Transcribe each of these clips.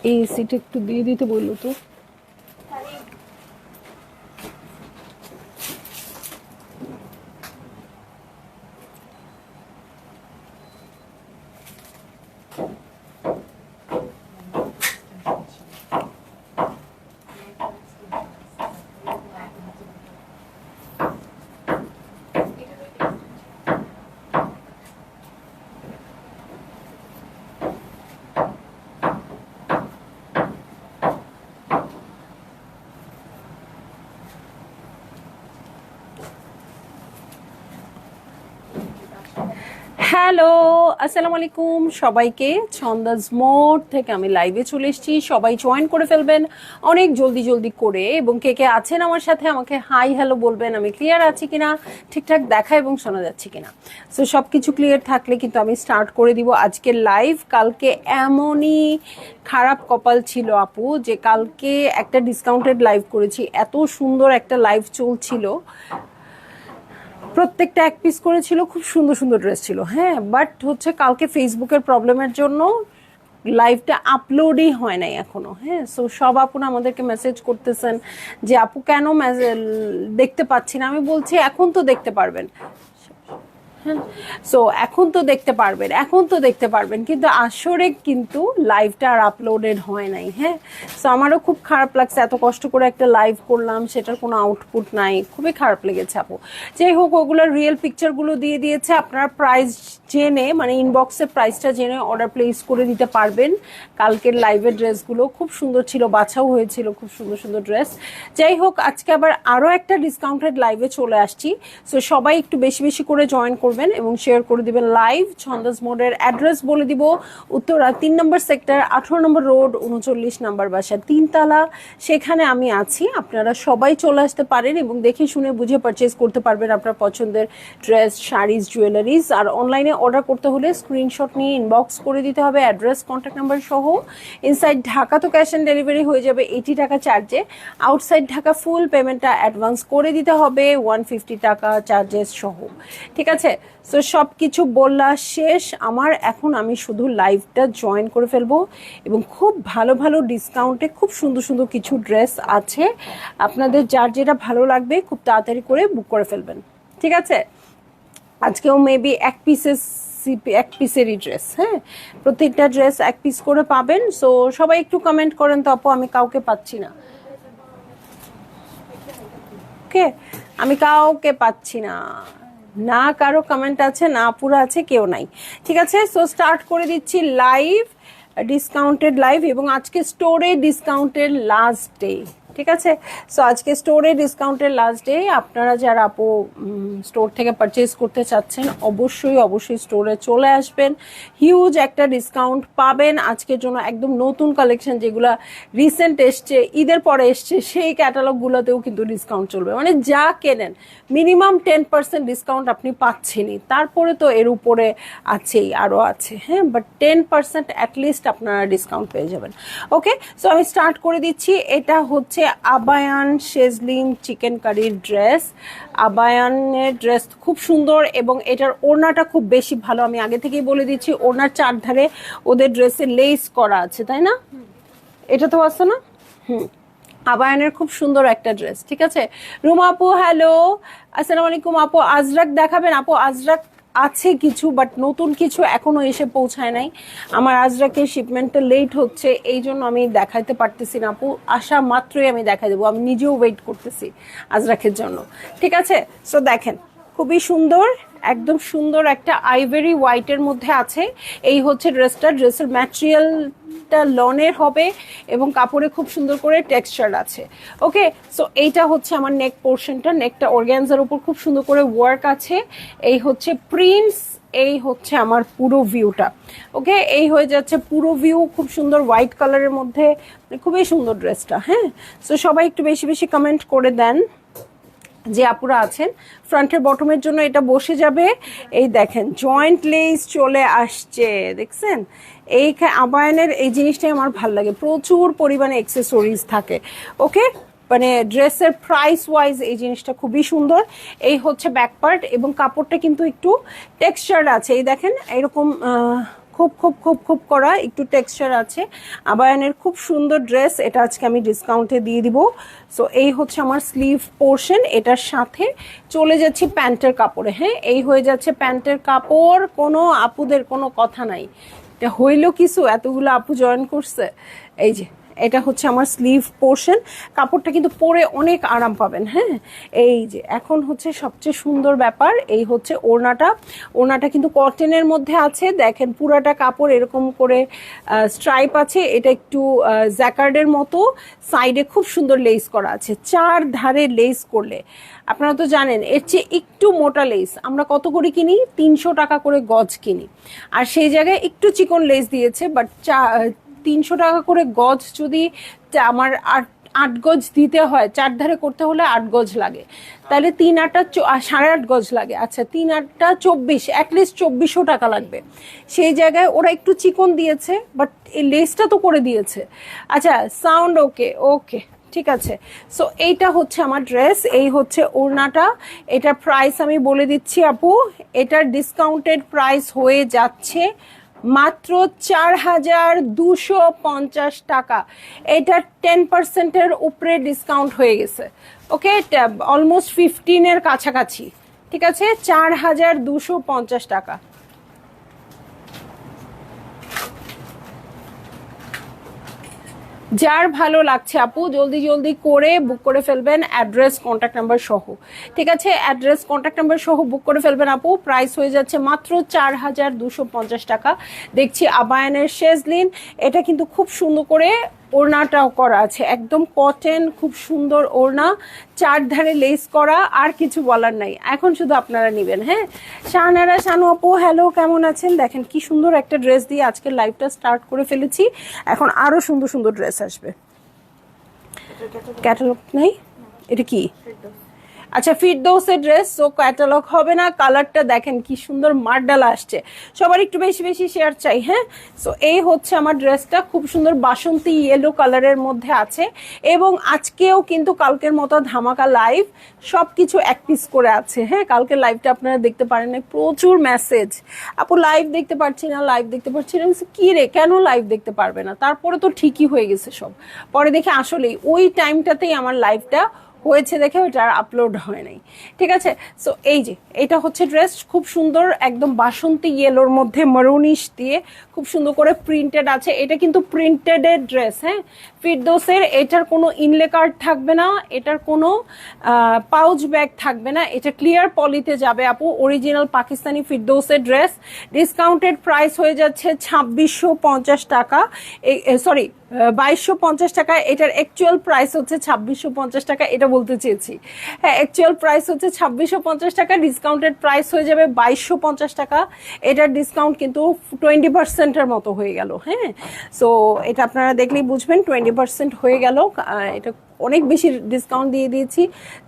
এই এসিটা একটু দিয়ে দিতে বললো তো। হ্যালো, আসসালামু আলাইকুম সবাইকে। ছন্দাজ মোড থেকে আমি লাইভে চলে এসেছি, সবাই জয়েন করে ফেলবেন অনেক জলদি জলদি করে, এবং কে কে আছেন আমার সাথে আমাকে হাই হ্যালো বলবেন, আমি ক্লিয়ার আছি কিনা, ঠিকঠাক দেখা এবং শোনা যাচ্ছে কিনা। সো সব কিছু ক্লিয়ার থাকলে কিন্তু আমি স্টার্ট করে দিব আজকের লাইভ। কালকে এমনই খারাপ কপাল ছিল আপু যে কালকে একটা ডিসকাউন্টেড লাইভ করেছি, এত সুন্দর একটা লাইভ চলছিল, প্রত্যেকটা এক পিস করেছিল, খুব সুন্দর সুন্দর ড্রেস ছিল। হ্যাঁ, বাট হচ্ছে কালকে ফেসবুকের প্রবলেমের জন্য লাইভটা আপলোডই হয় নাই এখনো। হ্যাঁ, সো সব আপুরা আমাদেরকে মেসেজ করতেছেন যে আপু কেন দেখতে পাচ্ছি না। আমি বলছি এখন তো দেখতে পারবেন, হ্যাঁ, সো এখন তো দেখতে পারবেন, এখন তো দেখতে পারবেন, কিন্তু আসরে কিন্তু লাইভটা আর আপলোডেড হয় নাই। হ্যাঁ, সো আমারও খুব খারাপ লাগছে, এত কষ্ট করে একটা লাইভ করলাম, সেটার কোনো আউটপুট নাই, খুবই খারাপ লেগেছে আপু। যাই হোক, ওগুলোর রিয়েল পিকচারগুলো দিয়ে দিয়েছে, আপনারা প্রাইস জেনে মানে ইনবক্সে প্রাইসটা জেনে অর্ডার প্লেস করে দিতে পারবেন। কালকের লাইভের ড্রেসগুলো খুব সুন্দর ছিল, বাছাও হয়েছিল খুব সুন্দর সুন্দর ড্রেস। যাই হোক, আজকে আবার আরও একটা ডিসকাউন্টেড লাইভে চলে আসছি, সো সবাই একটু বেশি বেশি করে জয়েন করবেন এবং শেয়ার করে দিবেন লাইভ। ছন্দাজ মোডের অ্যাড্রেস বলে দিব, উত্তরা 3 নম্বর সেক্টর, 18 নম্বর রোড, 39 নম্বর বাসা, 3 তলা, সেখানে আমি আছি। আপনারা সবাই চলে আসতে পারেন এবং দেখে শুনে বুঝে পারচেজ করতে পারবেন আপনার পছন্দের ড্রেস, শাড়িজ, জুয়েলারিজ। আর অনলাইনে অর্ডার করতে হলে স্ক্রিনশট নিয়ে ইনবক্স করে দিতে হবে অ্যাড্রেস, কন্ট্যাক্ট নাম্বার সহ। ইনসাইড ঢাকা তো ক্যাশ অন ডেলিভারি হয়ে যাবে 80 টাকা চার্জে, আউটসাইড ঢাকা ফুল পেমেন্টটা অ্যাডভান্স করে দিতে হবে 150 টাকা চার্জেস সহ। ঠিক আছে, সো সব কিছু বললা শেষ আমার। এখন আমি শুধু লাইভটা জয়েন করে ফেলবো এবং খুব ভালো ভালো ডিসকাউন্টে খুব সুন্দর সুন্দর কিছু ড্রেস আছে, আপনাদের যার যেটা ভালো লাগবে খুব তাড়াতাড়ি করে বুক করে ফেলবেন। ঠিক আছে, আজকেও মেবি এক পিসেরই ড্রেস। হ্যাঁ, প্রত্যেকটা ড্রেস এক পিস করে পাবেন। সো সবাই একটু কমেন্ট করেন তো আপু, আমি কাউকে পাচ্ছি না। ওকে, আমি কাউকে পাচ্ছি না, না কারো কমেন্ট আছে, না পুরো আছে, কেউ নাই। ঠিক আছে, সো স্টার্ট করে দিচ্ছি লাইভ, ডিসকাউন্টেড লাইভ, এবং আজকে স্টোরে ডিসকাউন্টের লাস্ট ডে। ঠিক আছে, সো আজকে স্টোরে ডিসকাউন্টের লাস্ট ডে। আপনারা যারা আপু স্টোর থেকে পারচেজ করতে চাচ্ছেন অবশ্যই অবশ্যই স্টোরে চলে আসবেন, হিউজ একটা ডিসকাউন্ট পাবেন আজকের জন্য। একদম নতুন কালেকশন যেগুলো রিসেন্ট এসছে, ঈদের পরে এসছে, সেই ক্যাটালগুলোতেও কিন্তু ডিসকাউন্ট চলবে। মানে যা কেনেন মিনিমাম 10% ডিসকাউন্ট আপনি পাচ্ছেনই, তারপরে তো এর উপরে আছেই, আরও আছে। হ্যাঁ, বাট 10% অ্যাটলিস্ট আপনারা ডিসকাউন্ট পেয়ে যাবেন। ওকে, সো আমি স্টার্ট করে দিচ্ছি। এটা হচ্ছে আবায়ান শেজলিন চিকেন কারির ড্রেস। আবায়ানের ড্রেস খুব সুন্দর এবং এটার ওড়নাটা খুব বেশি ভালো। আমি আগে থেকেই বলে দিচ্ছি, ওড়নার চারধারে ওদের ড্রেসে লেস করা আছে, তাই না? এটা তো আছে না? আবায়ানের খুব সুন্দর একটা ড্রেস। ঠিক আছে, রুমা আপু হ্যালো, আসসালামু আলাইকুম আপু। আজরাক দেখাবেন আপু? আজরাক আছে কিছু, বাট নতুন কিছু এখনো এসে পৌঁছায় নাই। আমার আজরাকের শিপমেন্টটা লেট হচ্ছে, এই জন্য আমি দেখাইতে পারতেছি না আপু। আসা মাত্রই আমি দেখাই দেবো, আমি নিজেও ওয়েট করতেছি আজরাকের জন্য। ঠিক আছে, সো দেখেন খুবই সুন্দর, একদম সুন্দর একটা আইভরি হোয়াইটের মধ্যে আছে। এই হচ্ছে ড্রেসটা, ড্রেসের ম্যাটেরিয়ালটা লনের হবে এবং কাপড়ে খুব সুন্দর করে টেক্সচার আছে। ওকে, সো এইটা হচ্ছে আমার নেক পোর্শনটা, নেকটা অর্গ্যানজার উপর খুব সুন্দর করে ওয়ার্ক আছে। এই হচ্ছে প্রিন্টস, এই হচ্ছে আমার পুরো ভিউটা। ওকে, এই হয়ে যাচ্ছে পুরো ভিউ, খুব সুন্দর হোয়াইট কালারের মধ্যে, খুবই সুন্দর ড্রেসটা। হ্যাঁ, সো সবাই একটু বেশি বেশি কমেন্ট করে দেন যে আপুরা আছেন। ফ্রন্টের বটমের জন্য এটা বসে যাবে। এই দেখেন জয়েন্ট লেস চলে আসছে, দেখছেন? এই আবায়ানের এই জিনিসটাই আমার ভালো লাগে, প্রচুর পরিমাণে অ্যাক্সেসরিজ থাকে। ওকে, মানে ড্রেসের প্রাইস ওয়াইজ এই জিনিসটা খুবই সুন্দর। এই হচ্ছে ব্যাক পার্ট এবং কাপড়টা কিন্তু একটু টেক্সচার আছে, এই দেখেন এরকম খুব খুব খুব খুব করা, একটু টেক্সচার আছে, আবায়ানের খুব সুন্দর ড্রেস। এটা আজকে আমি ডিসকাউন্টে দিয়ে দিব। সো এই হচ্ছে আমার স্লিভ পোর্শন, এটার সাথে চলে যাচ্ছি প্যান্টের কাপড়ে। হ্যাঁ, এই হয়ে যাচ্ছে প্যান্টের কাপড়, কোনো আপুদের কোনো কথা নাই। এটা হইল কিছু, এতগুলো আপু জয়েন করছে। এই যে এটা হচ্ছে আমার স্লিভ পোর্শন, কাপড়টা কিন্তু পরে অনেক আরাম পাবেন। হ্যাঁ, এই যে এখন হচ্ছে সবচেয়ে সুন্দর ব্যাপার, এই হচ্ছে ওড়নাটা। ওড়নাটা কিন্তু কটনের মধ্যে আছে, দেখেন পুরাটা কাপড় এরকম করে স্ট্রাইপ আছে, এটা একটু জ্যাকার্ডের মতো, সাইডে খুব সুন্দর লেস করা আছে, চার ধারে লেস করলে। আপনারা তো জানেন এর চেয়ে একটু মোটা লেস আমরা কত করে কিনি, 300 টাকা করে গজ কিনি, আর সেই জায়গায় একটু চিকন লেস দিয়েছে। বাট 300 টাকা করে গজ যদি আমার 8 গজ দিতে হয়, চার ধারে করতে হলে 8 গজ লাগে, তাহলে 3 8 8.5 গজ লাগে। আচ্ছা 3 8 24, অ্যাটলিস্ট 2400 টাকা লাগবে। সেই জায়গায় ওরা একটু চিকন দিয়েছে, বাট এই লেসটা তো করে দিয়েছে। আচ্ছা সাউন্ড ওকে ওকে, ঠিক আছে। সো এইটা হচ্ছে আমার ড্রেস, এই হচ্ছে ওড়নাটা। এটার প্রাইস আমি বলে দিচ্ছি আপু, এটার ডিসকাউন্টেড প্রাইস হয়ে যাচ্ছে মাত্র 4250 টাকা। এটা 10%-এর উপরে ডিসকাউন্ট হয়ে গেছে। ওকে, অলমোস্ট 15-এর কাছাকাছি, ঠিক আছে। 4250 টাকা। যার ভালো লাগছে আপু জলদি জলদি করে বুক করে ফেলবেন, অ্যাড্রেস কন্ট্যাক্ট নাম্বার সহ, ঠিক আছে। অ্যাড্রেস কন্ট্যাক্ট নাম্বার সহ বুক করে ফেলবেন আপু। প্রাইস হয়ে যাচ্ছে মাত্র 4250 টাকা। দেখছি আবায়ানের শেজলিন, এটা কিন্তু খুব সুন্দর করে ওড়নাটাও করা আছে, একদম কটন, খুব সুন্দর ওড়না, চার ধারে লেস করা, আর কিছু বলার নাই। এখন শুধু আপনারা নেবেন। হ্যাঁ, শাহনারা শানু আপু হ্যালো, কেমন আছেন? দেখেন কি সুন্দর একটা ড্রেস দিয়ে আজকে লাইভটা স্টার্ট করে ফেলেছি, এখন আরো সুন্দর সুন্দর ড্রেস আসবে। ক্যাটালগ নাই, এটা কি? আচ্ছা ফিরদৌসের ড্রেস, সো ক্যাটালগ হবে না। কালারটা দেখেন কি সুন্দর মার্ডাল আসছে, সবার একটু বেশি বেশি শেয়ার চাই। হ্যাঁ, সো এই হচ্ছে আমার ড্রেসটা, খুব সুন্দর বাসন্তী ইয়েলো কালারের মধ্যে আছে, এবং আজকেও কিন্তু কালকের মতো ধামাকা লাইভ, সব কিছু এক পিস করে আছে। হ্যাঁ, কালকের লাইভটা আপনারা দেখতে পারেন না, প্রচুর মেসেজ, আপু লাইভ দেখতে পারছি না, লাইভ দেখতে পারছি না। কি রে, কেন লাইভ দেখতে পারবে না? তারপরে তো ঠিকই হয়ে গেছে সব, পরে দেখে আসলেই ওই টাইমটাতেই আমার লাইভটা হয়েছে দেখে ওটা আর আপলোড হয় নাই, ঠিক আছে। সো এই যে এটা হচ্ছে ড্রেস, খুব সুন্দর, একদম বাসন্তী ইয়েলোর মধ্যে মারুনিশ দিয়ে খুব সুন্দর করে প্রিন্টেড আছে। এটা কিন্তু প্রিন্টেডের ড্রেস। হ্যাঁ, ফিরদৌসের, এটার কোনো ইনলে কার্ড থাকবে না, এটার কোনো পাউচ ব্যাগ থাকবে না, এটা ক্লিয়ার পলিতে যাবে আপু। অরিজিনাল পাকিস্তানি ফিরদৌসের ড্রেস, ডিসকাউন্টেড প্রাইস হয়ে যাচ্ছে 2650 টাকা, সরি 2250 টাকা। এটার অ্যাকচুয়াল প্রাইস হচ্ছে 2650 টাকা, এটা বলতে চেয়েছি। হ্যাঁ, অ্যাকচুয়াল প্রাইস হচ্ছে 2650 টাকা, ডিসকাউন্টেড প্রাইস হয়ে যাবে 2250 টাকা। এটার ডিসকাউন্ট কিন্তু 20%-এর মতো হয়ে গেল। হ্যাঁ, সো এটা আপনারা দেখলেই বুঝবেন 20% হয়ে গেল, এটা অনেক বেশি ডিসকাউন্ট দিয়ে দিয়েছি।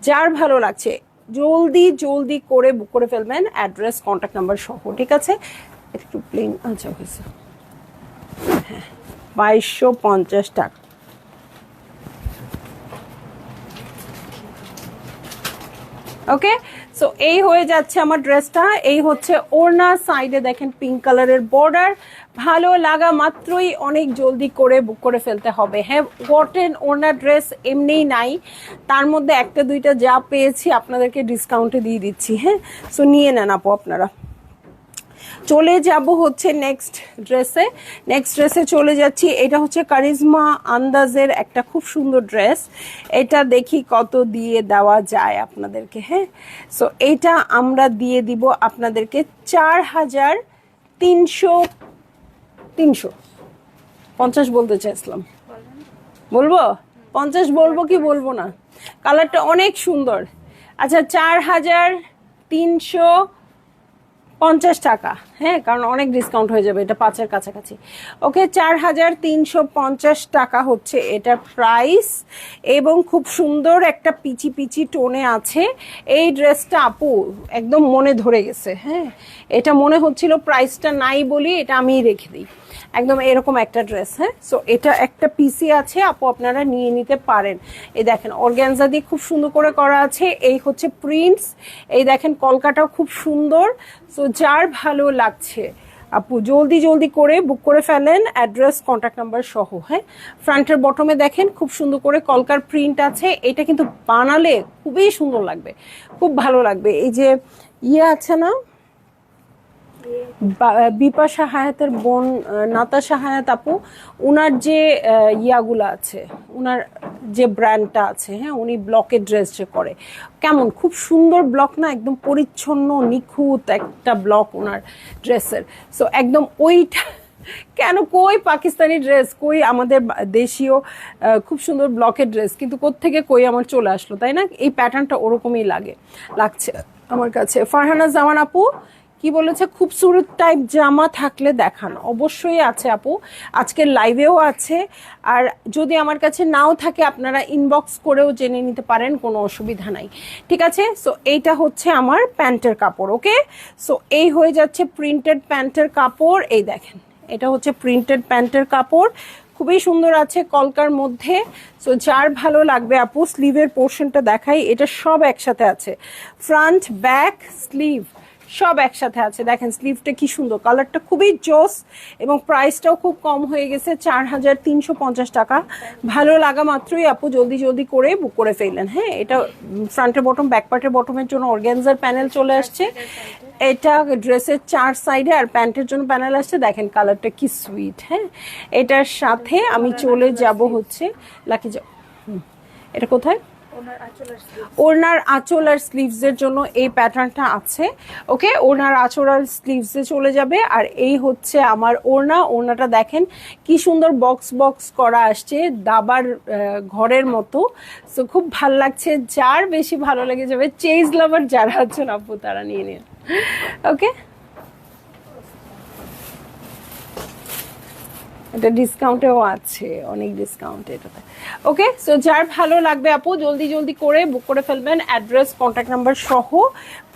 যার ভালো লাগছে জলদি জলদি করে বুক করে ফেলবেন, অ্যাড্রেস কন্ট্যাক্ট নাম্বার সহ, ঠিক আছে। একটু প্লেন, আচ্ছা হয়েছে। হ্যাঁ, 2250 টাকা। ওকে, সো এই হয়ে যাচ্ছে আমার ড্রেসটা। এই হচ্ছে ওড়না, সাইডে দেখেন পিঙ্ক কালারের বর্ডার। ভালো লাগা মাত্রই অনেক জলদি করে বুক করে ফেলতে হবে। হ্যাঁ, কটন ওড়না ড্রেস এমনিই নাই, তার মধ্যে একটা দুইটা যা পেয়েছি আপনাদেরকে ডিসকাউন্টে দিয়ে দিচ্ছি। হ্যাঁ, সো নিয়ে নেন আপু আপনারা। চলে যাব হচ্ছে নেক্সট ড্রেসে। নেক্সট ড্রেসে চলে যাচ্ছি, এটা হচ্ছে কারিজমা আন্দাজের একটা খুব সুন্দর ড্রেস। এটা দেখি কত দিয়ে দেওয়া যায় আপনাদেরকে। হ্যাঁ, সো এইটা আমরা দিয়ে দিব আপনাদেরকে 4350 বলতে চাইছিলাম, বলবো 50 বলবো কি বলবো না, কালারটা অনেক সুন্দর। আচ্ছা 4350 টাকা। হ্যাঁ, কারণ অনেক ডিসকাউন্ট হয়ে যাবে, এটা 5-এর কাছাকাছি। ওকে, 4350 টাকা হচ্ছে এটার প্রাইস, এবং খুব সুন্দর একটা পিচি পিচি টোনে আছে এই ড্রেসটা আপু, একদম মনে ধরে গেছে। হ্যাঁ, এটা মনে হচ্ছিল প্রাইসটা নাই বলি এটা আমিই রেখে দিই, একদম এরকম একটা ড্রেস। হ্যাঁ, সো এটা একটা পিসি আছে আপু, আপনারা নিয়ে নিতে পারেন। এই দেখেন অর্গানজা দিয়ে খুব সুন্দর করে করা আছে, এই হচ্ছে প্রিন্টস, এই দেখেন কলকাটাও খুব সুন্দর। সো যার ভালো লাগছে আপু জলদি জলদি করে বুক করে ফেলেন, অ্যাড্রেস কন্ট্যাক্ট নাম্বার সহ। হ্যাঁ, ফ্রন্টের বটমে দেখেন খুব সুন্দর করে কলকার প্রিন্ট আছে। এটা কিন্তু বানালে খুবই সুন্দর লাগবে, খুব ভালো লাগবে। এই যে আছে না, বিপাশা হায়াতের বোন নাতাশা হায়াত আপু, উনার যে ইয়াগুলো আছে, উনার যে ব্র্যান্ডটা আছে, হ্যাঁ, উনি ব্লকের ড্রেস যে করে, কেমন খুব সুন্দর ব্লক না, একদম পরিচ্ছন্ন নিখুঁত একটা ব্লক ওনার ড্রেসের। সো একদম ওইটা কেন, কই পাকিস্তানি ড্রেস, কই আমাদের দেশীয় খুব সুন্দর ব্লকের ড্রেস, কিন্তু কোত্থেকে কই আমার চলে আসলো, তাই না? এই প্যাটার্নটা ওরকমই লাগছে আমার কাছে। ফারহানা জামান আপু কি বলেছে, খুবসুরত টাইপ জামা থাকলে দেখান। অবশ্যই আছে আপু, আজকের লাইভেও আছে। আর যদি আমার কাছে নাও থাকে আপনারা ইনবক্স করেও জেনে নিতে পারেন, কোনো অসুবিধা নাই, ঠিক আছে? সো এইটা হচ্ছে আমার প্যান্টের কাপড়। ওকে, সো এই হয়ে যাচ্ছে প্রিন্টেড প্যান্টের কাপড়। এই দেখেন, এটা হচ্ছে প্রিন্টেড প্যান্টের কাপড়, খুবই সুন্দর আছে কলকার মধ্যে। সো যার ভালো লাগবে আপু, স্লিভের পোর্শনটা দেখাই, এটা সব একসাথে আছে, ফ্রন্ট ব্যাক স্লিভ সব একসাথে আছে। দেখেন স্লিভটা কি সুন্দর, কালারটা খুবই জোস, এবং প্রাইসটাও খুব কম হয়ে গেছে, 4350 টাকা। ভালো লাগা মাত্রই আপু জলদি জলদি করে বুক করে ফেললেন। হ্যাঁ, এটা ফ্রন্টের বটম, ব্যাক পার্টের বটমের জন্য অর্গানজার প্যানেল চলে আসছে, এটা ড্রেসের 4 সাইডে, আর প্যান্টের জন্য প্যানেল আসছে। দেখেন কালারটা কি সুইট। হ্যাঁ, এটার সাথে আমি চলে যাব হচ্ছে লাকি এটা কোথায়, ওড়নার আঁচল আর স্লিভসের জন্য এই প্যাটার্নটা আছে। ওকে, ওড়নার আঁচল আর স্লিভসে চলে যাবে। আর এই হচ্ছে আমার ওড়নাটা দেখেন কি সুন্দর বক্স বক্স করা আসছে, দাবার ঘরের মতো। সো খুব ভাল লাগছে, যার বেশি ভালো লেগে যাবে, চেজ লাভার যারা আছেন আপু তারা নিয়ে নিন। ওকে, এটা ডিসকাউন্টেও আছে, অনেক ডিসকাউন্ট এটাতে। ওকে, সো যার ভালো লাগবে আপু জলদি জলদি করে বুক করে ফেলবেন, অ্যাড্রেস কন্ট্যাক্ট নাম্বার সহ।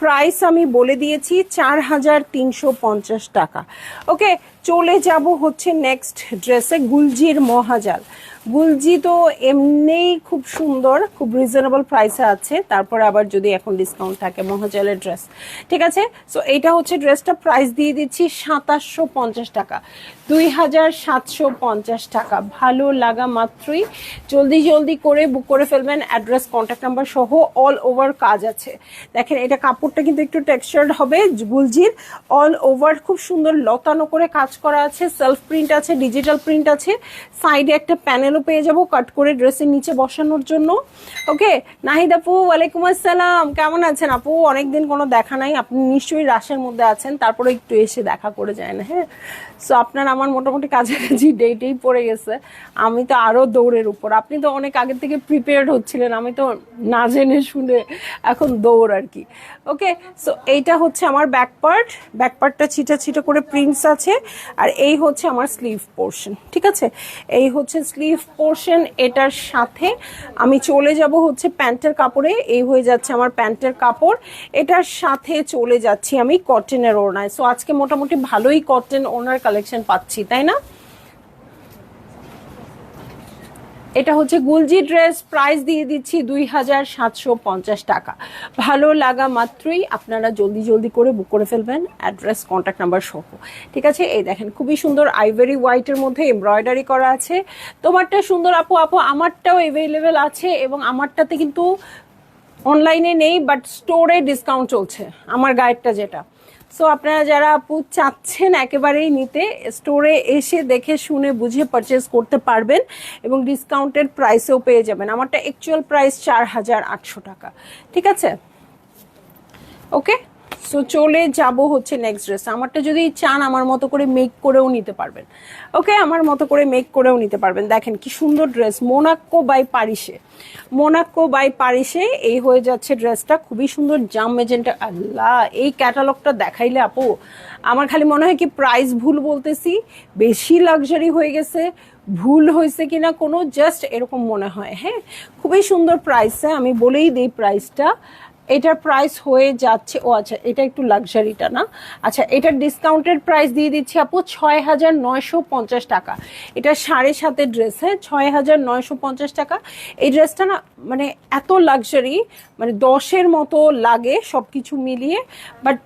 প্রাইস আমি বলে দিয়েছি 4350 টাকা। ওকে, চলে যাব হচ্ছে নেক্সট ড্রেসে, গুলজির মহাজাল। গুলজি তো এমনিই খুব সুন্দর, খুব রিজনেবল প্রাইসে আছে, তারপরে আবার যদি এখন ডিসকাউন্ট থাকে, মহাজালের ড্রেস, ঠিক আছে? সো এইটা হচ্ছে ড্রেসটা, প্রাইস দিয়ে দিচ্ছি 2750 টাকা, 2750 টাকা। ভালো লাগা মাত্রই জলদি জলদি করে বুক করে ফেলবেন, অ্যাড্রেস কন্ট্যাক্ট নাম্বার সহ। অল ওভার কাজ আছে, দেখেন এটা কাপড়টা কিন্তু একটু টেক্সচার্ড হবে, গুলজির অল ওভার খুব সুন্দর লতানো করে কাজ করা আছে, সেলফ প্রিন্ট আছে, ডিজিটাল প্রিন্ট আছে, সাইডে একটা প্যানেলও পেয়ে যাবো কাট করে ড্রেসের নিচে বসানোর জন্য। ওকে, নাহিদ আপু ওয়ালাইকুম আসসালাম, কেমন আছেন আপু? অনেকদিন কোনো দেখা নাই, আপনি নিশ্চয়ই রাশের মধ্যে আছেন, তারপরে একটু এসে দেখা করে যায় না। হ্যাঁ, সো আপনার আমার মোটামুটি কাছাকাছি ডেটেই পড়ে গেছে, আমি তো আরো দৌড়ের উপর। আপনি তো অনেক আগে থেকে প্রিপেয়ার্ড হচ্ছিলেন, আমি তো না জেনে শুনে এখন দৌড় আর কি। ওকে, সো এইটা হচ্ছে আমার ব্যাক পার্টটা ছিটা ছিটা করে প্রিন্টস আছে, আর এই হচ্ছে আমার স্লিভ পোর্শন, ঠিক আছে? এই হচ্ছে স্লিভ পোর্শন, এটার সাথে আমি চলে যাব হচ্ছে প্যান্টের কাপড়ে। এই হয়ে যাচ্ছে আমার প্যান্টের কাপড়, এটার সাথে চলে যাচ্ছি আমি কটনের ওড়নায়। সো আজকে মোটামুটি ভালোই কটন ওড়নার কালেকশন পাচ্ছি, তাই না? এটা হচ্ছে গুলজি ড্রেস, প্রাইস দিয়ে দিচ্ছি 2750 টাকা। ভালো লাগা মাত্রই আপনারা জলদি জলদি করে বুক করে ফেলবেন, অ্যাড্রেস কন্ট্যাক্ট নাম্বার সহ, ঠিক আছে? এই দেখেন খুবই সুন্দর আইভরি হোয়াইটের মধ্যে এমব্রয়ডারি করা আছে। তোমারটা সুন্দর আপু, আমারটাও অ্যাভেলেবেল আছে, এবং আমারটাতে কিন্তু অনলাইনে নেই, বাট স্টোরে ডিসকাউন্ট চলছে আমার গাইডটা যেটা। সো আপনারা যারা আপু চাচ্ছেন একেবারেই নিতে, স্টোরে এসে দেখে শুনে বুঝে পারচেস করতে পারবেন, এবং ডিসকাউন্টেড প্রাইসেও পেয়ে যাবেন। আমারটা অ্যাকচুয়াল প্রাইস 4800 টাকা, ঠিক আছে? ওকে, সো চলে যাব হচ্ছে নেক্সট ড্রেস। আমারটা যদি চান আমার মতো করে মেক করেও নিতে পারবেন। ওকে, আমার মতো করে মেক করেও নিতে পারবেন। দেখেন কি সুন্দর ড্রেস, মোনাক্কো বাই পারিসে এই হয়ে যাচ্ছে ড্রেসটা, খুবই সুন্দর জাম মেজেন্টা। আল্লাহ, এই ক্যাটালগটা দেখাইলে আপু আমার খালি মনে হয় কি প্রাইস ভুল বলতেছি, বেশি লাক্সারি হয়ে গেছে, ভুল হয়েছে কিনা কোনো, জাস্ট এরকম মনে হয়। হ্যাঁ, খুবই সুন্দর প্রাইসে, আমি বলেই দিই প্রাইসটা। এটার প্রাইস হয়ে যাচ্ছে, ও আচ্ছা এটা একটু লাক্সারিটা না, আচ্ছা এটার ডিসকাউন্টেড প্রাইস দিয়ে দিচ্ছি আপু 6950 টাকা। এটা 7.5 ড্রেস, হ্যাঁ, 6950 টাকা। এই ড্রেসটা না মানে এত লাক্সারি, মানে 10-এর মতো লাগে সব কিছু মিলিয়ে, বাট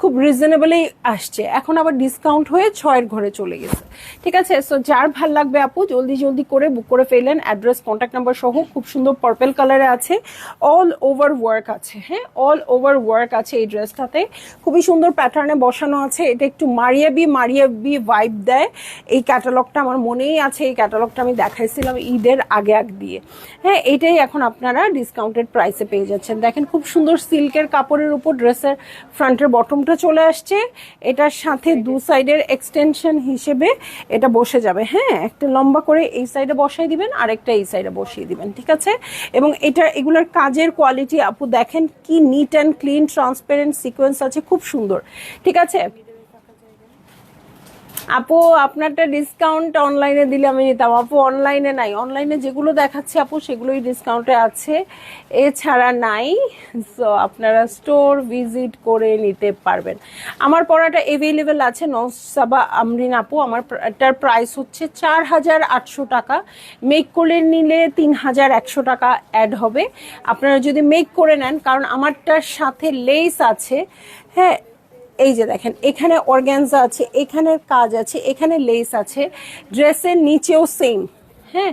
খুব রিজনেবলই আসছে, এখন আবার ডিসকাউন্ট হয়ে 6-এর ঘরে চলে গেছে। ঠিক আছে, সো যার ভাল লাগবে আপু জলদি জলদি করে বুক করে ফেলেন। অ্যাড্রেস কন্ট্যাক্ট নাম্বার সহ খুব সুন্দর পার্পল কালারে আছে, অল ওভার ওয়ার্ক আছে। হ্যাঁ, অল ওভার ওয়ার্ক আছে এই ড্রেসটাতে, খুবই সুন্দর প্যাটার্নে বসানো আছে। এটা একটু মারিয়াবি ভাইব দেয়। এই ক্যাটালগটা আমার মনেই আছে, এই ক্যাটালগটা আমি দেখাইছিলাম ঈদের আগে দিয়ে। হ্যাঁ, এটাই এখন আপনারা ডিসকাউন্টেড প্রাইসে পেয়ে যাচ্ছেন। দেখেন খুব সুন্দর সিল্কের কাপড়ের উপর ড্রেসের ফ্রন্টের বটমটা চলে আসছে, এটার সাথে দু সাইডের এক্সটেনশন হিসেবে এটা বসে যাবে। হ্যাঁ, একটা লম্বা করে এই সাইডে বসাই দিবেন, আরেকটা এই সাইডে বসিয়ে দিবেন। ঠিক আছে, এবং এগুলোর কাজের কোয়ালিটি আপু দেখেন কি neat and clean, transparent sequence আছে, খুব সুন্দর। ঠিক আছে আপু, আপনারটা ডিসকাউন্ট অনলাইনে দিলে আমি নিতাম। আপু অনলাইনে নাই, অনলাইনে যেগুলো দেখাচ্ছে আপু সেগুলোই ডিসকাউন্টে আছে, এছাড়া নাই। সো আপনারা স্টোর ভিজিট করে নিতে পারবেন। আমার পড়াটা অ্যাভেলেবেল আছে নওসাবা আমরিন আপু, আমারটার প্রাইস হচ্ছে 4,800 টাকা। মেক করে নিলে 3,100 টাকা অ্যাড হবে আপনারা যদি মেক করে নেন, কারণ আমারটার সাথে লেস আছে। হ্যাঁ, এই যে দেখেন এখানে অর্গানজা আছে, এখানের কাজ আছে, এখানে লেস আছে, ড্রেসের নিচেও সেম। হ্যাঁ,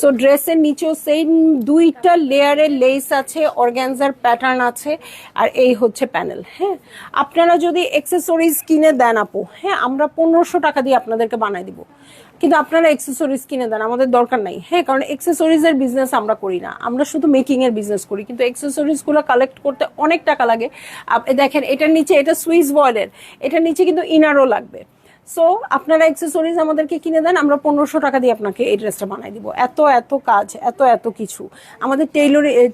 সো ড্রেসের নিচেও সেম, দুইটা লেয়ারের লেস আছে, অর্গানজার প্যাটার্ন আছে, আর এই হচ্ছে প্যানেল। হ্যাঁ, আপনারা যদি অ্যাক্সেসরিজ কিনে দেন আপু, হ্যাঁ আমরা 1500 টাকা দিয়ে আপনাদেরকে বানাই দিব, কিন্তু আপনারা অ্যাক্সেসরিজ কিনে দেন, আমাদের দরকার নাই। হ্যাঁ, কারণ অ্যাক্সেসরিজের বিজনেস আমরা করি না, আমরা শুধু মেকিং এর বিজনেস করি, কিন্তু অ্যাক্সেসরিজগুলো কালেক্ট করতে অনেক টাকা লাগে। দেখেন এটার নিচে, এটা সুইস বয়েলের, এটার নিচে কিন্তু ইনারও লাগবে। সো আপনারা অ্যাক্সেসরিজ আমাদেরকে কিনে দেন, আমরা 1500 টাকা দিয়ে আপনাকে এই ড্রেসটা বানাই দিব। এত এত কাজ, এত কিছু। আমাদের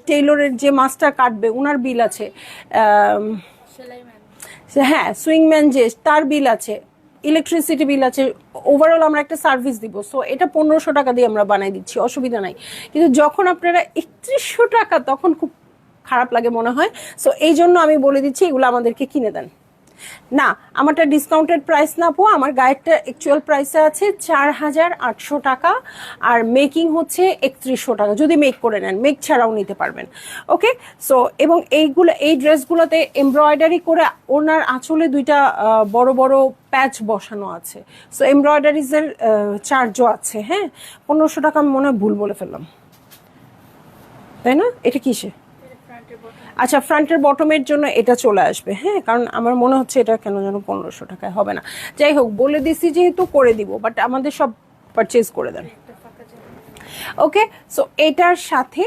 টেইলরের যে মাস্টার কাটবে ওনার বিল আছে, হ্যাঁ সুইংম্যান যে তার বিল আছে, ইলেকট্রিসিটি বিল আছে, ওভারঅল আমরা একটা সার্ভিস দিব। সো এটা 1500 টাকা দিয়ে আমরা বানাই দিচ্ছি, অসুবিধা নাই। কিন্তু যখন আপনারা 3100 টাকা, তখন খুব খারাপ লাগে মনে হয়। সো এই জন্য আমি বলে দিচ্ছি এগুলো আমাদেরকে কিনে দেন। না, আমারটা ডিসকাউন্টেড প্রাইস না আপু, আমার গায়েরটা অ্যাকচুয়াল প্রাইসে আছে 4,800 টাকা, আর মেকিং হচ্ছে 3100 টাকা যদি মেক করে নেন, মেক ছাড়াও নিতে পারবেন। ওকে, সো এবং এই ড্রেসগুলোতে এমব্রয়ডারি করে ওনার আঁচলে দুইটা বড় বড় প্যাচ বসানো আছে। সো এমব্রয়ডারিজের চার্জও আছে। হ্যাঁ, 1500 টাকা আমি মনে হয় ভুল বলে ফেললাম, তাই না? এটা কিসে? আচ্ছা, ফ্রন্টের বটমের জন্য এটা চলে আসবে। হ্যাঁ, কারণ আমার মনে হচ্ছে এটা কেন যেন 1500 টাকায় হবে না। যাই হোক, বলে দিছি যেহেতু করে দিব, বাট আমাদের সব পারচেজ করে দেন। ওকে, সো এটার সাথে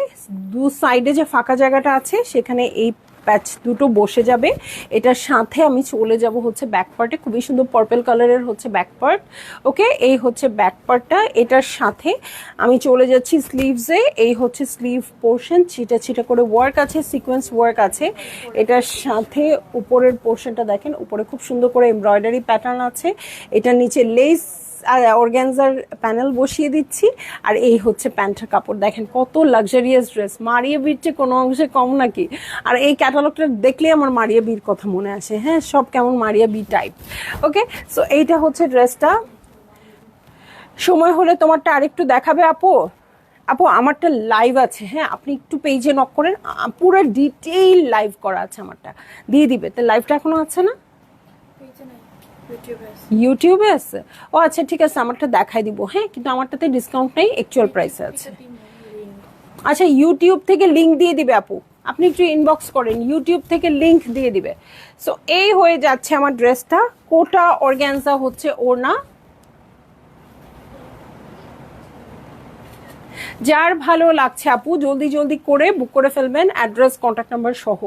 দু সাইডে যে ফাঁকা জায়গাটা আছে সেখানে এই প্যাচ দুটো বসে যাবে। এটার সাথে আমি চলে যাব হচ্ছে ব্যাক পার্টে, খুবই সুন্দর পার্পল কালারের হচ্ছে ব্যাক পার্ট। ওকে, এই হচ্ছে ব্যাক পার্টটা। এটার সাথে আমি চলে যাচ্ছি স্লিভসে, এই হচ্ছে স্লিভ পোর্শন, ছিটা ছিটা করে ওয়ার্ক আছে, সিকোয়েন্স ওয়ার্ক আছে। এটার সাথে উপরের পোর্শনটা দেখেন, উপরে খুব সুন্দর করে এমব্রয়ডারি প্যাটার্ন আছে, এটার নিচে লেস আর অর্গানজার প্যানেল বসিয়ে দিচ্ছি। আর এই হচ্ছে প্যান্টের কাপড়, দেখেন কত লাক্সারিয়াস ড্রেস, মারিয়া বির চেয়ে কোনো অংশে কম নাকি? আর এই ক্যাটালগটা দেখলেই আমার মারিয়া বির কথা মনে আসে। হ্যাঁ, সব কেমন মারিয়া বি টাইপ। ওকে, সো এইটা হচ্ছে ড্রেসটা। সময় হলে তোমারটা আরেকটু দেখাবে আপু। আপু আমারটা লাইভ আছে, হ্যাঁ আপনি একটু পেজে নক করেন, পুরো ডিটেইল লাইভ করা আছে, আমারটা দিয়ে দিবে। তো লাইভটা এখনো আছে না? ইউটিউবে আছে? ও আচ্ছা, ঠিক আছে, আমারটা দেখাই দিব। হ্যাঁ, কিন্তু আমারটাতে ডিসকাউন্ট নেই, অ্যাকচুয়াল প্রাইসে আছে। আচ্ছা, ইউটিউব থেকে লিংক দিয়ে দিবে আপু, আপনি একটু ইনবক্স করেন, ইউটিউব থেকে লিংক দিয়ে দিবে। সো এই হয়ে যাচ্ছে আমার ড্রেসটা, কোটা অর্গানজা হচ্ছে ওড়না। যার ভালো লাগছে আপু জলদি জলদি করে বুক করে ফেলবেন, অ্যাড্রেস কন্ট্যাক্ট নাম্বার সহ,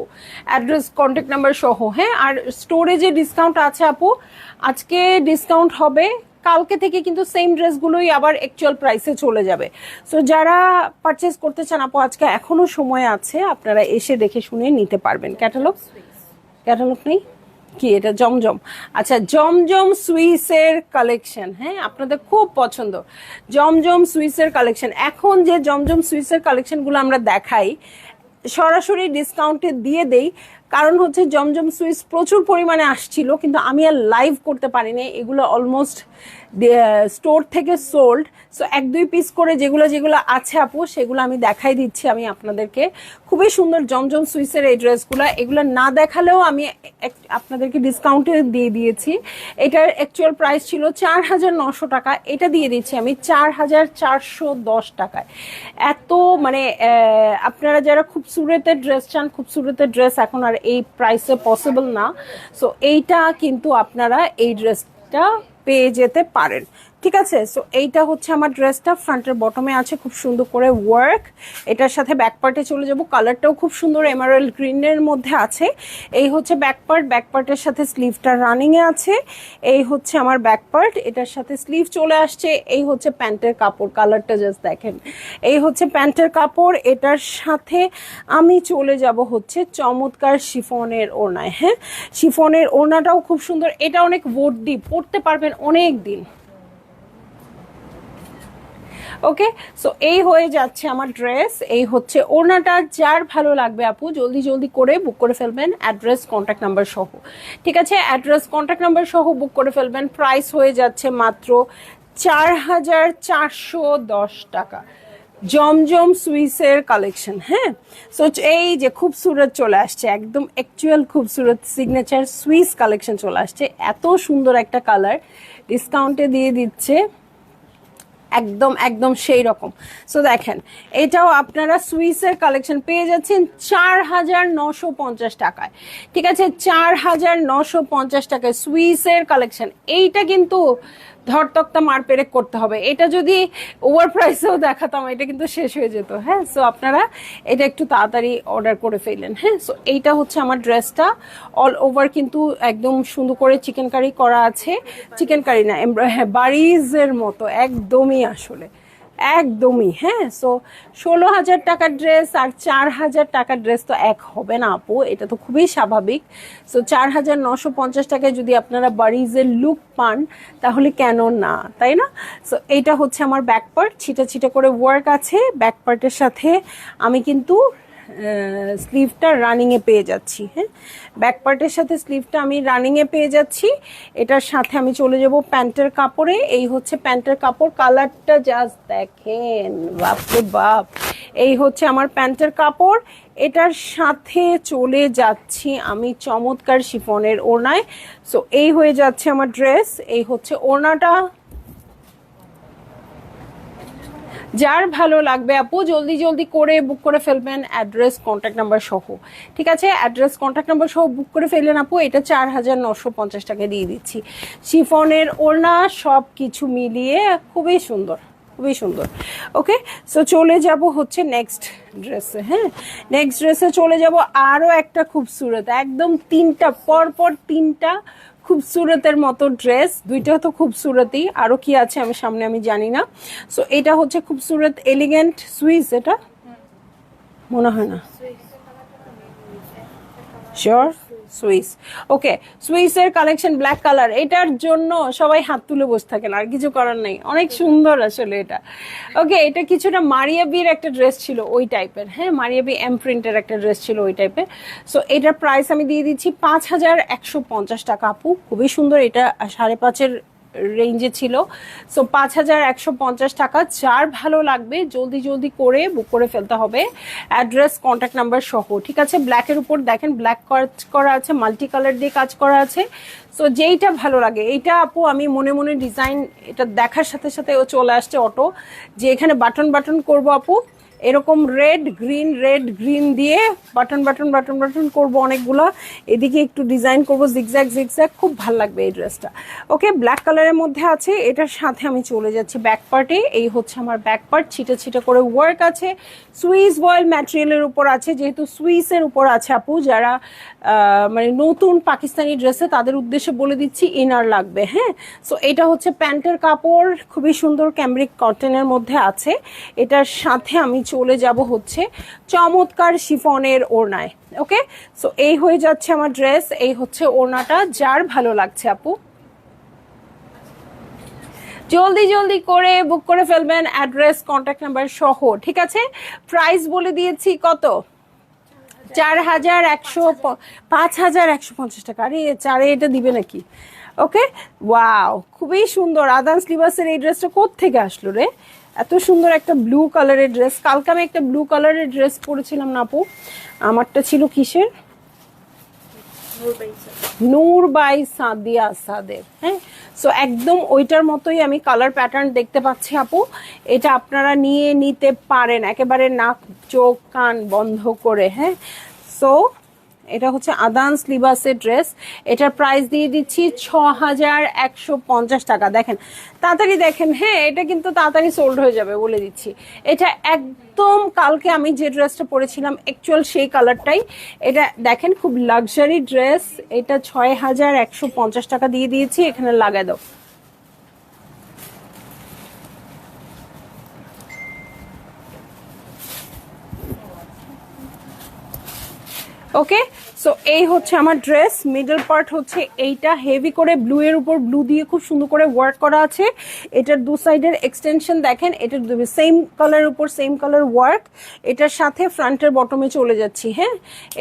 অ্যাড্রেস কন্ট্যাক্ট নাম্বার সহ। হ্যাঁ, আর স্টোরে যে ডিসকাউন্ট আছে আপু, আজকে ডিসকাউন্ট হবে, কালকে থেকে কিন্তু সেম ড্রেসগুলোই আবার অ্যাকচুয়াল প্রাইসে চলে যাবে। সো যারা পারচেস করতে চান আপু, আজকে এখনো সময় আছে, আপনারা এসে দেখে শুনে নিতে পারবেন। ক্যাটালগ নেই কি? এটা জমজম। আচ্ছা, জমজম সুইসের কালেকশন, হ্যাঁ আপনাদের খুব পছন্দ জমজম সুইসের কালেকশন। এখন যে জমজম সুইসের কালেকশনগুলো আমরা দেখাই, সরাসরি ডিসকাউন্টে দিয়ে দেই, কারণ হচ্ছে জমজম সুইস প্রচুর পরিমাণে আসছিল, কিন্তু আমি আর লাইভ করতে পারিনি। এগুলো অলমোস্ট স্টোর থেকে সোল্ড। সো 1-2 পিস করে যেগুলো যেগুলো আছে আপু সেগুলো আমি দেখাই দিচ্ছি আমি আপনাদেরকে। খুবই সুন্দর জমজম সুইসের এই ড্রেসগুলো, এগুলো না দেখালেও আমি আপনাদেরকে ডিসকাউন্টে দিয়ে দিয়েছি। এটার অ্যাকচুয়াল প্রাইস ছিল 4,900 টাকা, এটা দিয়ে দিচ্ছি আমি 4,410 টাকায়। এত মানে আপনারা যারা খুবসুরতের ড্রেস চান, খুবসুরতের ড্রেস এখন আর এই প্রাইসে পসিবল না। সো এইটা কিন্তু আপনারা এই ড্রেসটা পেয়ে যেতে পারেন, ঠিক আছে। সো এইটা হচ্ছে আমার ড্রেসটা, ফ্রন্টের বটমে আছে খুব সুন্দর করে ওয়ার্ক। এটার সাথে ব্যাক পার্টে চলে যাব, কালারটাও খুব সুন্দর এমারাল্ড গ্রিনের মধ্যে আছে। এই হচ্ছে ব্যাক পার্ট, ব্যাক পার্টের সাথে স্লিভটা রানিংয়ে আছে। এই হচ্ছে আমার ব্যাক পার্ট, এটার সাথে স্লিভ চলে আসছে। এই হচ্ছে প্যান্টের কাপড়, কালারটা জাস্ট দেখেন। এই হচ্ছে প্যান্টের কাপড়, এটার সাথে আমি চলে যাব হচ্ছে চমৎকার শিফনের ওড়নায়। হ্যাঁ, শিফনের ওড়নাটাও খুব সুন্দর, এটা অনেক ভর্তি, পরতে পারবেন অনেক দিন। ওকে, সো এই হয়ে যাচ্ছে আমার ড্রেস। এই হচ্ছে ওড়নাটা, যার ভালো লাগবে আপু জলদি জলদি করে বুক করে ফেলবেন, অ্যাড্রেস কন্ট্যাক্ট নাম্বার সহ, ঠিক আছে। অ্যাড্রেস কন্ট্যাক্ট নাম্বার সহ বুক করে ফেলবেন। প্রাইস হয়ে যাচ্ছে মাত্র 4,410 টাকা। জমজম সুইসের কালেকশন। হ্যাঁ, সো এই যে খুবসুরত চলে আসছে, একদম অ্যাকচুয়াল খুবসুরত সিগনেচার সুইস কালেকশন চলে আসছে। এত সুন্দর একটা কালার ডিসকাউন্টে দিয়ে দিচ্ছে, একদম একদম সেই রকম। সো দেখেন, এটাও আপনারা সুইসের কালেকশন পেয়ে যাচ্ছেন 4,950 টাকায়, ঠিক আছে। 4,950 টাকায় সুইসের কালেকশন। এইটা কিন্তু ধরতক্তা মার পেরেক করতে হবে, এটা যদি ওভার প্রাইসেও দেখাতাম এটা কিন্তু শেষ হয়ে যেত। হ্যাঁ, সো আপনারা এটা একটু তাড়াতাড়ি অর্ডার করে ফেললেন। হ্যাঁ, সো এইটা হচ্ছে আমার ড্রেসটা, অল ওভার কিন্তু একদম সুন্দর করে চিকেন কারি করা আছে। চিকেন কারি না, হ্যাঁ, বারিজের মতো একদমই, আসলে একদমই। হ্যাঁ, সো 16,000 টাকার ড্রেস আর 4,000 টাকার ড্রেস তো এক হবে না আপু, এটা তো খুবই স্বাভাবিক। সো 4,950 টাকায় যদি আপনারা বারিজের লুক পান তাহলে কেন না, তাই না। সো এইটা হচ্ছে আমার ব্যাক পার্ট, ছিটা ছিটা করে ওয়ার্ক আছে। ব্যাক পার্টের সাথে আমি কিন্তু স্লিভটা রানিংয়ে পেয়ে যাচ্ছি। হ্যাঁ, ব্যাক পার্টের সাথে স্লিভটা আমি রানিংয়ে পেয়ে যাচ্ছি। এটার সাথে আমি চলে যাব প্যান্টের কাপড়ে। এই হচ্ছে প্যান্টের কাপড়, কালারটা জাস্ট দেখেন, বাপরে বাপ। এই হচ্ছে আমার প্যান্টের কাপড়, এটার সাথে চলে যাচ্ছি আমি চমৎকার শিফনের ওড়নায়। সো এই হয়ে যাচ্ছে আমার ড্রেস। এই হচ্ছে ওড়নাটা, যার ভালো লাগবে আপু জলদি জলদি করে বুক করে ফেলবেন, অ্যাড্রেস কন্ট্যাক্ট নাম্বার সহ, ঠিক আছে। অ্যাড্রেস কন্ট্যাক্ট নাম্বার সহ বুক করে ফেললেন আপু। এটা 4,950 টাকা দিয়ে দিচ্ছি। শিফনের ওড়না সব কিছু মিলিয়ে খুবই সুন্দর, খুবই সুন্দর। ওকে, সো চলে যাব হচ্ছে নেক্সট ড্রেসে। হ্যাঁ, নেক্সট ড্রেসে চলে যাব। আরও একটা খুবসুরত, একদম তিনটা পরপর তিনটা খুবসুরতের মতো ড্রেস, দুইটা তো খুবসুরতই, আরও কি আছে আমি সামনে আমি জানি না। সো এটা হচ্ছে খুবসুরত এলিগেন্ট সুইস, এটা মনে হয় না, শিওর সুইস। ওকে, সুইসের কালেকশন ব্ল্যাক কালার, এটার জন্য সবাই হাত তুলে বসে থাকেন, আর কিছু করার নেই, অনেক সুন্দর আসলে এটা। ওকে, এটা কিছুটা মারিয়াবির একটা ড্রেস ছিল ওই টাইপের। হ্যাঁ, মারিয়াবি এমপ্রিন্টের একটা ড্রেস ছিল ওই টাইপের। সো এটার প্রাইস আমি দিয়ে দিচ্ছি 5,150 টাকা আপু, খুবই সুন্দর। এটা 5.5-এর রেঞ্জে ছিল। সো 5,150 টাকা। যার ভালো লাগবে জলদি জলদি করে বুক করে ফেলতে হবে, অ্যাড্রেস কন্ট্যাক্ট নাম্বার সহ, ঠিক আছে। ব্ল্যাকের উপর দেখেন ব্ল্যাক কাজ করা আছে, মাল্টি কালার দিয়ে কাজ করা আছে। সো যেইটা ভালো লাগে, এইটা আপু আমি মনে মনে ডিজাইন, এটা দেখার সাথে সাথে ও চলে আসছে অটো, যে এখানে বাটন বাটন করবো আপু, এরকম রেড গ্রিন দিয়ে বাটন বাটন বাটন বাটন করবো অনেকগুলো, এদিকে একটু ডিজাইন করবো জিগজ্যাগ জিগজ্যাগ, খুব ভাল লাগবে এই ড্রেসটা। ওকে, ব্ল্যাক কালারের মধ্যে আছে। এটার সাথে আমি চলে যাচ্ছি ব্যাক পার্টে। এই হচ্ছে আমার ব্যাক পার্ট, ছিটা ছিটা করে ওয়ার্ক আছে, সুইস বয়েল ম্যাটেরিয়ালের উপর আছে। যেহেতু সুইসের উপর আছে আপু, যারা মানে নতুন পাকিস্তানি ড্রেসে তাদের উদ্দেশ্যে বলে দিচ্ছি ইনার লাগবে। হ্যাঁ, সো এটা হচ্ছে প্যান্টের কাপড়, খুবই সুন্দর ক্যামব্রিক কটনের মধ্যে আছে। এটার সাথে আমি চলে যাব হচ্ছে চমৎকার শিফনের ওড়নায়। ওকে, সো এই হয়ে যাচ্ছে আমার ড্রেস। এই হচ্ছে ওড়নাটা, যার ভালো লাগছে আপু জলদি জলদি করে বুক করে ফেলবেন, অ্যাড্রেস কন্ট্যাক্ট নাম্বার সহ, ঠিক আছে। প্রাইস বলে দিয়েছি কত, 4100 5150 টাকা। আরে চারে এটা দিবে নাকি? ওকে, ওয়াও, খুবই সুন্দর। আদান স্লিভাসের এই ড্রেসটা কোত্থেকে আসলো রে? এত সুন্দর একটা ব্লু কালারের ড্রেস। কালকে আমি একটা ব্লু কালারের ড্রেস পরেছিলাম না আপু, আমারটা ছিল কিসের, নূর বাই সাদিয়া সাদের। হ্যাঁ, সো একদম ওইটার মতোই আমি কালার প্যাটার্ন দেখতে পাচ্ছি আপু। এটা আপনারা নিয়ে নিতে পারেন একেবারে নাক চোখ কান বন্ধ করে। হ্যাঁ, সো এটা হচ্ছে আদান্স লিবাসের ড্রেস। এটার প্রাইস দিয়ে দিচ্ছি 6150 টাকা। দেখেন তাড়াতাড়ি দেখেন, হ্যাঁ এটা কিন্তু তাড়াতাড়ি সোল্ড হয়ে যাবে বলে দিচ্ছি। এটা একদম কালকে আমি যে ড্রেসটা পরেছিলাম অ্যাকচুয়াল সেই কালারটাই। এটা দেখেন খুব লাক্সারি ড্রেস। এটা 6150 টাকা দিয়ে দিয়েছি। এখানে লাগাই দাও। ওকে, সো এই হচ্ছে আমার ড্রেস। মিডল পার্ট হচ্ছে এইটা, হেভি করে ব্লু এর উপর ব্লু দিয়ে খুব সুন্দর করে ওয়ার্ক করা আছে। এটার দু সাইডের এক্সটেনশন দেখেন, এটার সেম কালারের উপর সেম কালার ওয়ার্ক। এটার সাথে ফ্রন্টের বটমে চলে যাচ্ছি। হ্যাঁ,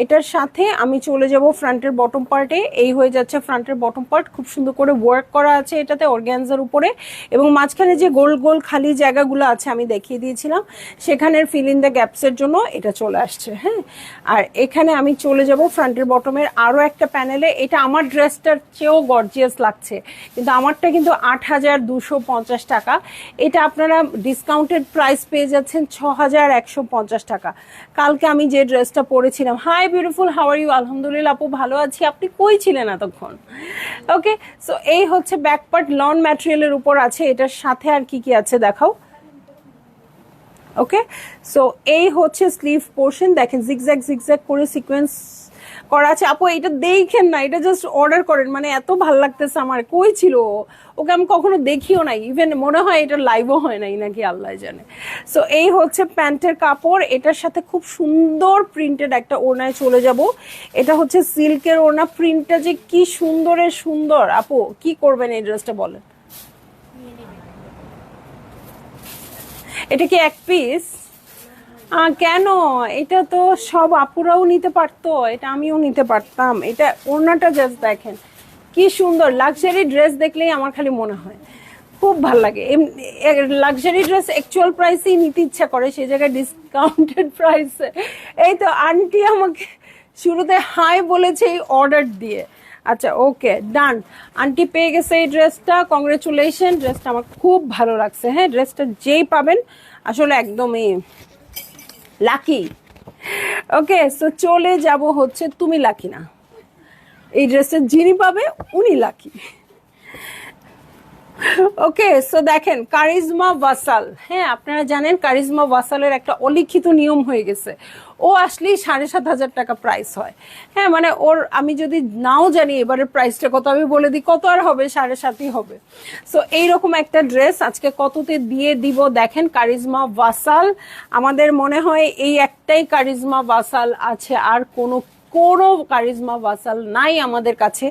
এটার সাথে আমি চলে যাব ফ্রন্টের বটম পার্টে। এই হয়ে যাচ্ছে ফ্রন্টের বটম পার্ট, খুব সুন্দর করে ওয়ার্ক করা আছে এটাতে অর্গ্যানজার উপরে। এবং মাঝখানে যে গোল গোল খালি জায়গাগুলো আছে আমি দেখিয়ে দিয়েছিলাম, সেখানের ফিল ইন দ্য গ্যাপসের জন্য এটা চলে আসছে। হ্যাঁ, আর এখানে আমি চলে যাব ফ্রন্টের বটমের আরো একটা প্যানেলে। এটা আমার ড্রেসটার চেয়েও গর্জিয়াস লাগছে, কিন্তু আমারটা কিন্তু 8250 টাকা। এটা আপনারা ডিসকাউন্টেড প্রাইস পেয়ে যাচ্ছেন 6150 টাকা। কালকে আমি যে ড্রেসটা পরেছিলাম। Hi beautiful, how are you? আলহামদুলিল্লাহ আপু ভালো আছি, আপনি কই ছিলেন এতক্ষণ? ওকে, সো এই হচ্ছে ব্যাক পার্ট, লন ম্যাটেরিয়ালের উপর আছে। এটার সাথে আর কি কি আছে দেখাও। ওকে, সো এই হচ্ছে স্লিভ পোর্শন। দেখেন জিগজ্যাগ জিগজ্যাগ করে সিকোয়েন্স করা আছে। আপু এটা দেখেন না, এটা জাস্ট অর্ডার করেন, মানে এত ভালো লাগতেছে আমার। কই ছিল ওকে? আমি কখনো দেখিও নাই, ইভেন মনে হয় এটা লাইভও হয় নাই নাকি, আল্লাহ জানে। সো এই হচ্ছে প্যান্টের কাপড়। এটার সাথে খুব সুন্দর প্রিন্টেড একটা ওড়নায় চলে যাব। এটা হচ্ছে সিল্কের ওড়না। প্রিন্টটা যে কি সুন্দরের সুন্দর। আপু কি করবেন এই ড্রেসটা বলেন? এটা কি এক পিস? কেন? এটা তো সব আপুরাও নিতে পারতো, এটা আমিও নিতে পারতাম। এটা ওড়নাটা জাস্ট দেখেন কি সুন্দর। লাক্সারি ড্রেস দেখলেই আমার খালি মনে হয় খুব ভাল লাগে। লাক্সারি ড্রেস অ্যাকচুয়াল প্রাইসেই নিতে ইচ্ছা করে, সেই জায়গায় ডিসকাউন্টেড প্রাইসে। এই তো আন্টি আমাকে শুরুতে হাই বলেছে এই অর্ডার দিয়ে। আচ্ছা ওকে, ডান। আন্টি পেয়ে গেছে এই ড্রেসটা, কংগ্রেচুলেশন। ড্রেসটা আমার খুব ভালো লাগছে। হ্যাঁ, ড্রেসটা যেই পাবেন আসলে একদমই লাকি। ওকে, সো চলে যাব হচ্ছে তুমি লাকি না, এই ড্রেসটা যিনি পাবে উনি লাকি। ওকে, সো দেখেন কারিজমা ওয়াসাল। হ্যাঁ, আপনারা জানেন কারিজমা ওয়াসালের একটা অলিখিত নিয়ম হয়ে গেছে, ও আসলেই 7500 টাকা প্রাইস হয়। হ্যাঁ, মানে ওর আমি যদি নাও জানি এবারের প্রাইসটা কত, আমি বলে দিই কত আর হবে, 7.5 হবে। সো এইরকম একটা ড্রেস আজকে কততে দিয়ে দিব দেখেন। কারিজমা ওয়াসাল, আমাদের মনে হয় এই একটাই কারিজমা ওয়াসাল আছে, আর কোনো কারিজমা ওয়াসাল নাই আমাদের কাছে।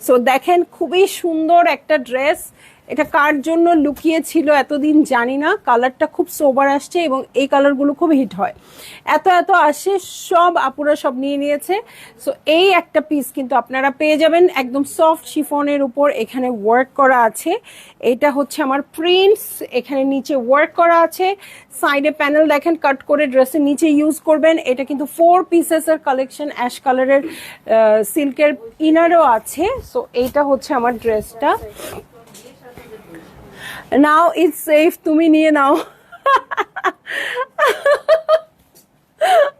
সো দেখেন খুবই সুন্দর একটা ড্রেস। এটা কার জন্য লুকিয়ে ছিল এতদিন জানি না। কালারটা খুব সোবার আসছে এবং এই কালারগুলো খুব হিট হয়, এত এত আসে, সব আপুরা সব নিয়ে নিয়েছে। সো এই একটা পিস কিন্তু আপনারা পেয়ে যাবেন একদম সফট শিফনের উপর। এখানে ওয়ার্ক করা আছে, এটা হচ্ছে আমার প্রিন্টস। এখানে নিচে ওয়ার্ক করা আছে, সাইডে প্যানেল দেখেন কাট করে ড্রেসের নিচে ইউজ করবেন। এটা কিন্তু 4 পিসেসের কালেকশন, অ্যাশ কালারের সিল্কের ইনারও আছে। সো এইটা হচ্ছে আমার ড্রেসটা। নাও ইটস সেফ, তুমি নিয়ে নাও।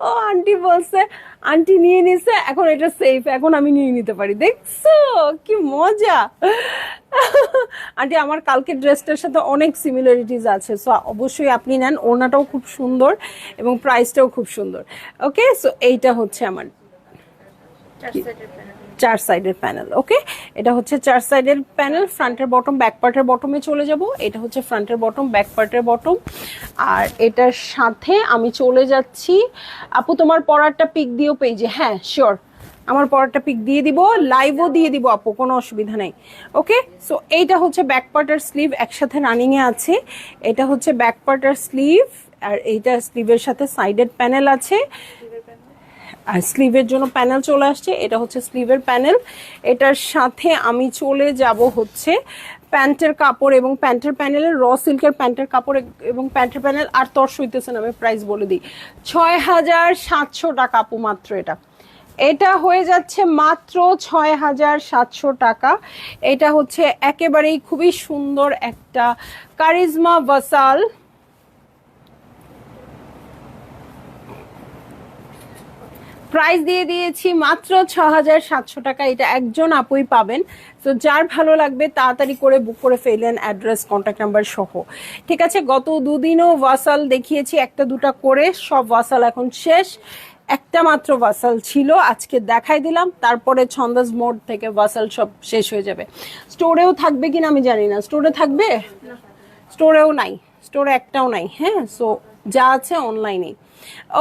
ও আন্টি বলছে, আন্টি নিয়ে নিছে, এখন এটা সেফ, এখন আমি নিয়ে নিতে পারি। দেখছো কি মজা। আন্টি আমার কালকের ড্রেসটার সাথে অনেক সিমিলারিটিস আছে, সো অবশ্যই আপনি নেন। ওড়নাটাও খুব সুন্দর এবং প্রাইসটাও খুব সুন্দর। ওকে, সো এইটা হচ্ছে আমার 4 সাইডের প্যানেল। ওকে, এটা হচ্ছে 4 সাইডের প্যানেল, ফ্রন্টের বটম ব্যাক পার্টের বটমে চলে যাব। এটা হচ্ছে ফ্রন্টের বটম ব্যাক পার্টের বটম। আর এটার সাথে আমি চলে যাচ্ছি, আপু তোমার পরারটা পিক দিও পেজে। হ্যাঁ শিওর, আমার পরারটা পিক দিয়ে দিব, লাইভও দিয়ে দিব আপু, কোনো অসুবিধা নেই। ওকে, সো এইটা হচ্ছে ব্যাক পার্টের স্লিভ, একসাথে রানিং এ আছে। এটা হচ্ছে ব্যাক পার্টের স্লিভ, আর এইটা স্লিভের সাথে সাইডের প্যানেল আছে। আর স্লিভের জন্য প্যানেল চলে আসছে, এটা হচ্ছে স্লিভের প্যানেল। এটার সাথে আমি চলে যাব হচ্ছে প্যান্টের কাপড় এবং প্যান্টের প্যানেলের র সিল্কের প্যান্টের কাপড় এবং প্যান্টের প্যানেল। আর তর সইতেছে না, আমি প্রাইস বলে দিই ৬,৭০০ টাকা আপু মাত্র। এটা হয়ে যাচ্ছে মাত্র ৬,৭০০ টাকা। এটা হচ্ছে একেবারেই খুবই সুন্দর একটা কারিজমা ভাসাল, প্রাইস দিয়ে দিয়েছি মাত্র ৬,৭০০ টাকা। এটা একজন আপুই পাবেন, তো যার ভালো লাগবে তাড়াতাড়ি করে বুক করে ফেলেন, অ্যাড্রেস কন্ট্যাক্ট নাম্বার সহ। ঠিক আছে, গত দুদিনও ওয়াসাল দেখিয়েছি একটা দুটা করে, সব ওয়াসাল এখন শেষ। একটা মাত্র ওয়াসাল ছিল, আজকে দেখাই দিলাম, তারপরে ছন্দাস মোড থেকে ওয়াসাল সব শেষ হয়ে যাবে। স্টোরেও থাকবে কিনা আমি জানি না, স্টোরে থাকবে, স্টোরেও নাই, স্টোরে একটাও নাই। হ্যাঁ, সো যা আছে অনলাইনে।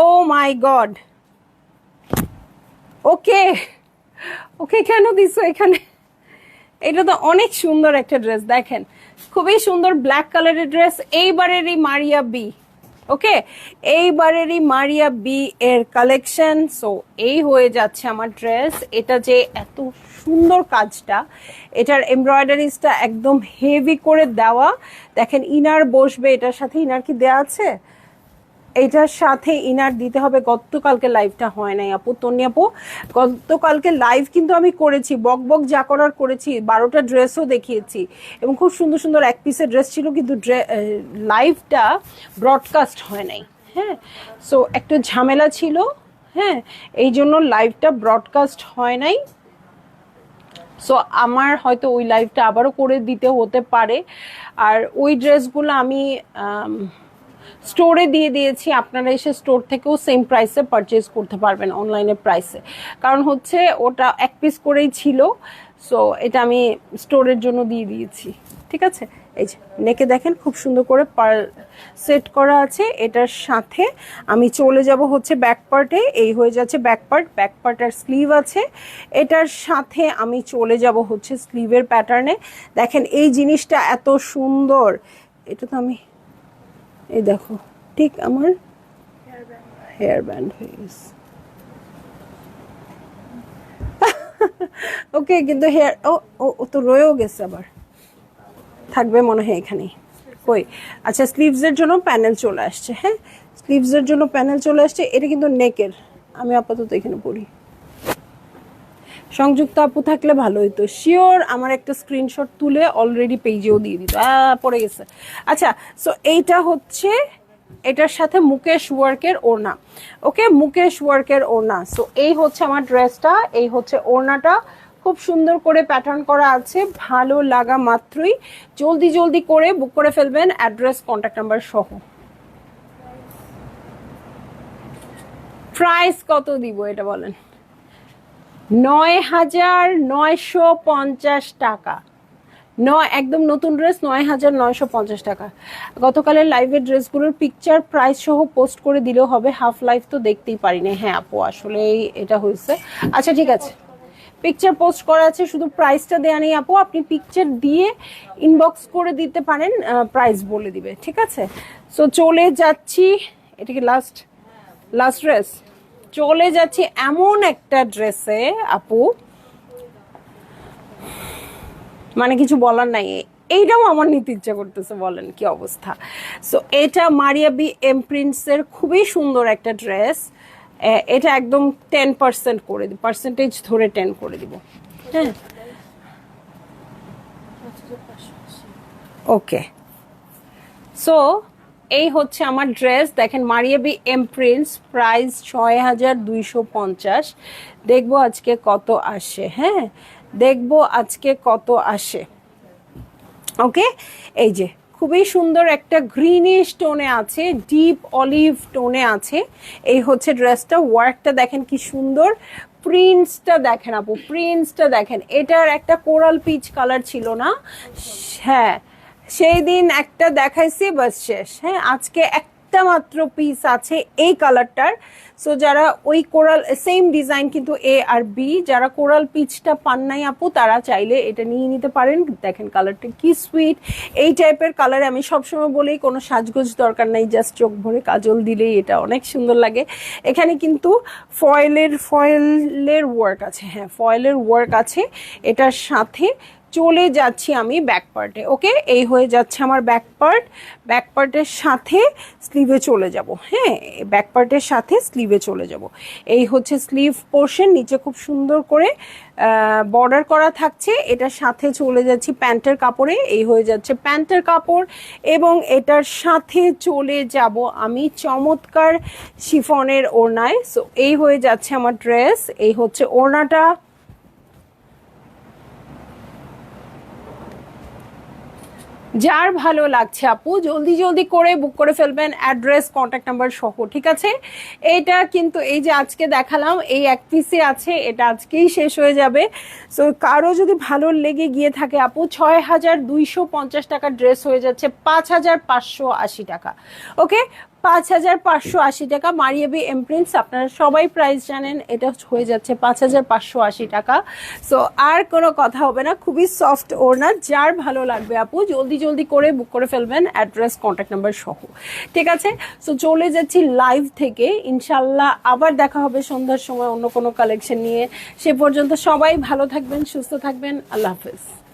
ও মাই গড, ওকে ওকে কেন দিছো এখানে? এটা তো অনেক সুন্দর একটা ড্রেস, দেখেন খুবই সুন্দর ব্ল্যাক কালারের ড্রেস, এইবারেরই মারিয়া বি। ওকে, এইবারেরই মারিয়া বি এর কালেকশন। সো এই হয়ে যাচ্ছে আমার ড্রেস। এটা যে এত সুন্দর কাজটা, এটার এমব্রয়ডারিজটা একদম হেভি করে দেওয়া। দেখেন ইনার বসবে, এটার সাথে ইনার কি দেওয়া আছে? এটার সাথে ইনার দিতে হবে। গতকালকে লাইভটা হয় নাই আপু, তন্নি আপু, গতকালকে লাইভ কিন্তু আমি করেছি, বক বক যা করার করেছি, 12টা ড্রেসও দেখিয়েছি এবং খুব সুন্দর সুন্দর এক পিসের ড্রেস ছিল, কিন্তু লাইভটা ব্রডকাস্ট হয় নাই। হ্যাঁ, সো একটা ঝামেলা ছিল, হ্যাঁ, এই জন্য লাইভটা ব্রডকাস্ট হয় নাই। সো আমার হয়তো ওই লাইভটা আবারও করে দিতে হতে পারে। আর ওই ড্রেসগুলো আমি স্টোরে দিয়ে দিয়েছি, আপনারা এসে স্টোর থেকেও সেম প্রাইসে পারচেজ করতে পারবেন অনলাইনে প্রাইসে, কারণ হচ্ছে ওটা এক পিস করেই ছিল। সো এটা আমি স্টোরের জন্য দিয়ে দিয়েছি। ঠিক আছে, এই যে নেকে দেখেন খুব সুন্দর করে পার্ল সেট করা আছে। এটার সাথে আমি চলে যাব হচ্ছে ব্যাক পার্টে, এই হয়ে যাচ্ছে ব্যাক পার্ট, ব্যাক পার্ট আর স্লিভ আছে। এটার সাথে আমি চলে যাব হচ্ছে স্লিভের প্যাটার্নে। দেখেন এই জিনিসটা এত সুন্দর, এটা তো আমি, এই দেখো ঠিক আমার হেয়ার ব্যান্ড হয়ে গেছে। ওকে, কিন্তু হেয়ার ও তো রয়েও গেছে, আবার থাকবে মনে হয় এখানেই। কই, আচ্ছা স্লিভসের জন্য প্যানেল চলে আসছে। হ্যাঁ, স্লিভসের জন্য প্যানেল চলে আসছে। এটা কিন্তু নেকের, আমি আপাতত এখানে পড়ি। সংযুক্ত আপু থাকলে ভালো হইতো, শিওর আমার একটা স্ক্রিনশট তুলে অলরেডি পেজেও দিয়ে দিত, পড়ে গেছে। আচ্ছা, সো এইটা হচ্ছে এটার সাথে মুকেশ ওয়ার্কের ওড়না। ওকে, মুকেশ ওয়ার্কের ওড়না। সো এই হচ্ছে আমার ড্রেসটা, এই হচ্ছে ওড়নাটা, খুব সুন্দর করে প্যাটার্ন করা আছে। ভালো লাগা মাত্রই জলদি জলদি করে বুক করে ফেলবেন, অ্যাড্রেস কন্ট্যাক্ট নাম্বার সহ। প্রাইস কত দিব এটা বলেন? ৯,৯৫০ টাকা। একদম নতুন ড্রেস ৯,৯৫০ টাকা। গতকালের লাইভের ড্রেসগুলোর পিকচার প্রাইস সহ পোস্ট করে দিলেও হবে, হাফ লাইভ তো দেখতেই পারিনি। হ্যাঁ আপু, আসলে এটা হয়েছে। আচ্ছা ঠিক আছে, পিকচার পোস্ট করা আছে, শুধু প্রাইসটা দেয়া নেই আপু, আপনি পিকচার দিয়ে ইনবক্স করে দিতে পারেন, প্রাইস বলে দিবে। ঠিক আছে, সো চলে যাচ্ছি, এটা কি লাস্ট ড্রেস? চলে যাচ্ছি এমন একটা ড্রেসে আপু, মানে কিছু বলার নাই, এইটাও আমার নিতে ইচ্ছা করতেছে, বলেন কি অবস্থা। সো এটা মারিয়া বি এমপ্রিন্টসের খুবই সুন্দর একটা ড্রেস। এটা একদম 10% করে দিব, পার্সেন্টেজ ধরে 10 করে দিব। হ্যাঁ, ওকে, সো এই হচ্ছে আমার ড্রেস। দেখেন মারিয়া বি এমপ্রিন্টস, প্রাইস ৬,২৫০। দেখবো আজকে কত আসে। হ্যাঁ, দেখবো আজকে কত আসে। ওকে, এই যে খুবই সুন্দর একটা গ্রিনিশ টোনে আছে, ডিপ অলিভ টোনে আছে। এই হচ্ছে ড্রেসটা, ওয়ার্কটা দেখেন কি সুন্দর, প্রিন্টসটা দেখেন আপু, প্রিন্টসটা দেখেন। এটার একটা কোরাল পিচ কালার ছিল না? হ্যাঁ, সেই দিন একটা দেখাইছি, বাস শেষ। হ্যাঁ, আজকে একটা একটা মাত্র পিস আছে এই কালারটার। সো যারা ওই কোরাল সেম ডিজাইন কিন্তু এ আর বি, যারা কোরাল পিচটা পান নাই আপু তারা চাইলে এটা নিয়ে নিতে পারেন। দেখেন কালারটা কি সুইট, এই টাইপের কালারে আমি সবসময় বলি কোনো সাজগোজ দরকার নাই, জাস্ট চোখ ভরে কাজল দিলেই এটা অনেক সুন্দর লাগে। এখানে কিন্তু ফয়েলের ওয়ার্ক আছে, হ্যাঁ ফয়েলের ওয়ার্ক আছে এটার সাথে। চলে যাচ্ছি আমি ব্যাক পার্টে। ওকে, এই হয়ে যাচ্ছে আমার ব্যাক পার্ট। ব্যাক পার্টের সাথে স্লিভে চলে যাব। হ্যাঁ, ব্যাক পার্টের সাথে স্লিভে চলে যাব। এই হচ্ছে স্লিভ পোর্শন, নিচে খুব সুন্দর করে বর্ডার করা থাকছে। এটার সাথে চলে যাচ্ছি প্যান্টের কাপড়ে, এই হয়ে যাচ্ছে প্যান্টের কাপড়। এবং এটার সাথে চলে যাব আমি চমৎকার শিফনের ওড়নায়। সো এই হয়ে যাচ্ছে আমার ড্রেস, এই হচ্ছে ওড়নাটা। যার ভালো লাগছে আপু জলদি জলদি করে বুক করে ফেলবেন, অ্যাড্রেস কন্ট্যাক্ট নাম্বার সহ, ঠিক আছে? এইটা কিন্তু এই যে আজকে দেখালাম এই এক পিসে আছে, এটা আজকেই শেষ হয়ে যাবে। সো কারো যদি ভালো লেগে গিয়ে থাকে আপু, ৬,২৫০ টাকার ড্রেস হয়ে যাচ্ছে ৫,৫৮০ টাকা। ওকে, ৫,৫৮০ টাকা। মারিয়াবি এমপ্রিন্টস আপনারা সবাই প্রাইস জানেন, এটা হয়ে যাচ্ছে ৫,৫৮০ টাকা। সো আর কোনো কথা হবে না, খুবই সফট ওড়না। যার ভালো লাগবে আপু জলদি জলদি করে বুক করে ফেলবেন, অ্যাড্রেস কন্ট্যাক্ট নাম্বার সহ, ঠিক আছে? সো চলে যাচ্ছি লাইভ থেকে, ইনশাল্লাহ আবার দেখা হবে সন্ধ্যার সময় অন্য কোনো কালেকশন নিয়ে। সে পর্যন্ত সবাই ভালো থাকবেন, সুস্থ থাকবেন, আল্লাহ হাফেজ।